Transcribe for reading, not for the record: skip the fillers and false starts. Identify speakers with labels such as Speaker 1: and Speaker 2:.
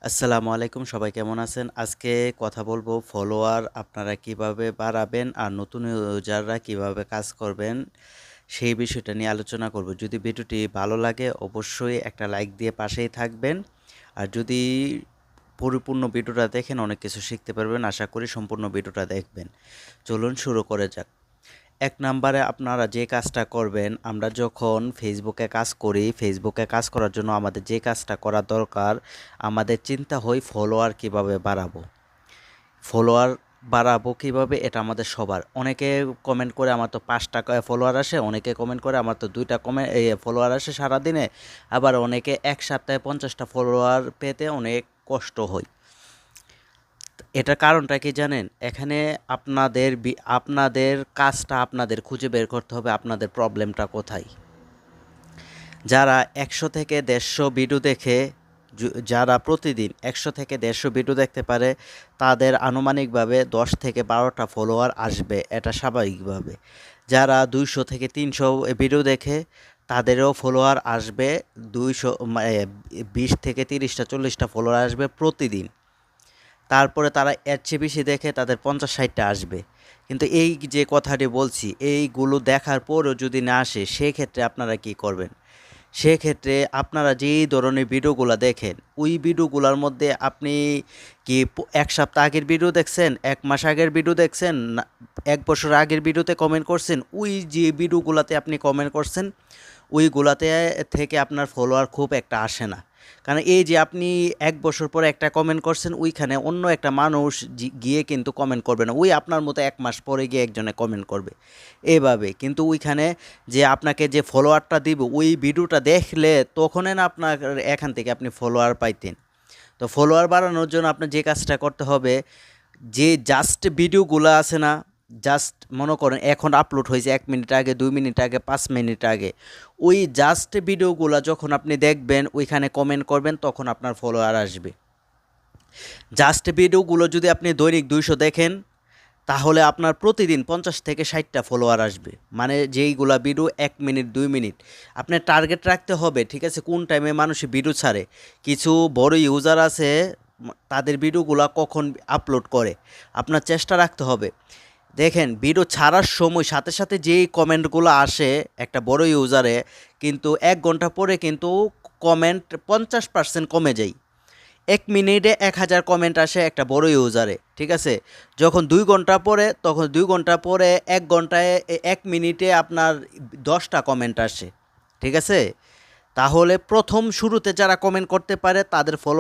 Speaker 1: আসসালামু আলাইকুম, সবাই কেমন আছেন? আজকে কথা বলবো ফলোয়ার আপনারা কিভাবে বাড়াবেন আর নতুন ইউজাররা কিভাবে কাজ করবেন সেই বিষয়টা নিয়ে আলোচনা করব। যদি ভিডিওটি ভালো লাগে অবশ্যই একটা লাইক দিয়ে পাশেই থাকবেন। আর যদি পরিপূর্ণ ভিডিওটা দেখেন অনেক কিছু শিখতে পারবেন। আশা করি সম্পূর্ণ ভিডিওটা দেখবেন। চলুন শুরু করে যাক। ১ নাম্বারে আপনারা যে কাজটা করবেন, আমরা যখন ফেসবুকে কাজ করি, ফেসবুকে কাজ করার জন্য আমাদের যে কাজটা করা দরকার, আমাদের চিন্তা হয় ফলোয়ার কিভাবে বাড়াবো। ফলোয়ার বাড়াবো কিভাবে এটা আমাদের সবার। অনেকে কমেন্ট করে আমার তো ৫ টা ফলোয়ার আসে, অনেকে কমেন্ট করে আমার তো ২ টা ফলোয়ার আসে সারাদিনে। আবার অনেকে ১ সপ্তাহে ৫০ টা ফলোয়ার পেতে অনেক কষ্ট হয়। এটার কারণটা কি জানেন? এখানে আপনাদের কাজটা আপনাদের খুঁজে বের করতে হবে আপনাদের প্রবলেমটা কোথায়। যারা ১০০ থেকে ১৫০ ভিডিও দেখে যারা প্রতিদিন ১০০ থেকে ১৫০ ভিডিও দেখতে পারে তাদের আনুমানিকভাবে ১০ থেকে ১২ টা ফলোয়ার আসবে, এটা স্বাভাবিকভাবে। যারা ২০০ থেকে ৩০০ ভিডিও দেখে তাদেরও ফলোয়ার আসবে ২০ থেকে ৩০ টা ৪০ টা ফলোয়ার আসবে প্রতিদিন। তারপরে তারা এর চেয়ে বেশি দেখে তাদের ৫০-৬০ টা আসবে। কিন্তু এই যে কথাটি বলছি, এইগুলো দেখার পরও যদি না আসে, সেক্ষেত্রে আপনারা কি করবেন? সেক্ষেত্রে আপনারা যেই ধরনের ভিডিওগুলা দেখেন, ওই ভিডিওগুলার মধ্যে আপনি কি ১ সপ্তাহ আগের ভিডিও দেখছেন, ১ মাস আগের ভিডিও দেখছেন, না ১ বছর আগের ভিডিওতে কমেন্ট করছেন, ওই যে ভিডিওগুলাতে আপনি কমেন্ট করছেন, ওইগুলাতে থেকে আপনার ফলোয়ার খুব একটা আসে না। কারণ এই যে আপনি ১ বছর পরে একটা কমেন্ট করছেন, ওইখানে অন্য একটা মানুষ গিয়ে কিন্তু কমেন্ট করবে না। ওই আপনার মতো ১ মাস পরে গিয়ে একজনে কমেন্ট করবে। এভাবে কিন্তু ওইখানে যে আপনাকে যে ফলোয়ারটা দিব, ওই ভিডিওটা দেখলে তখনই না আপনার এখান থেকে আপনি ফলোয়ার পাইতেন। তো ফলোয়ার বাড়ানোর জন্য আপনার যে কাজটা করতে হবে, যে জাস্ট ভিডিওগুলো আছে না, জাস্ট মনে করেন এখন আপলোড হয়েছে ১ মিনিট আগে, ২ মিনিট আগে, ৫ মিনিট আগে, ওই জাস্ট ভিডিওগুলো যখন আপনি দেখবেন, ওইখানে কমেন্ট করবেন, তখন আপনার ফলোয়ার আসবে। জাস্ট ভিডিওগুলো যদি আপনি দৈনিক ২০০ দেখেন, তাহলে আপনার প্রতিদিন ৫০ থেকে ৬০ টা ফলোয়ার আসবে। মানে যেইগুলা ভিডিও ১ মিনিট ২ মিনিট। আপনার টার্গেট রাখতে হবে, ঠিক আছে? কোন টাইমে মানুষ ভিডিও ছাড়ে। কিছু বড় ইউজার আছে, তাদের ভিডিওগুলা কখন আপলোড করে। আপনার চেষ্টা রাখতে হবে। দেখেন ভিডিও ছাড়ার সময় সাথে, সাথে যেই কমেন্টগুলো আসে একটা বড় ইউজারে, কিন্তু ১ ঘন্টা পরে কিন্তু কমেন্ট ৫০% কমে যায়। ১ মিনিটে ১,০০০ কমেন্ট আসে একটা বড় ইউজারে, ঠিক আছে? যখন ২ ঘন্টা পরে, তখন ২ ঘন্টা পরে ১ ঘন্টায় ১ মিনিটে আপনার ১০ টা কমেন্ট আসে, ঠিক আছে? তাহলে ১ম শুরুতে যারা কমেন্ট করতে পারে তাদের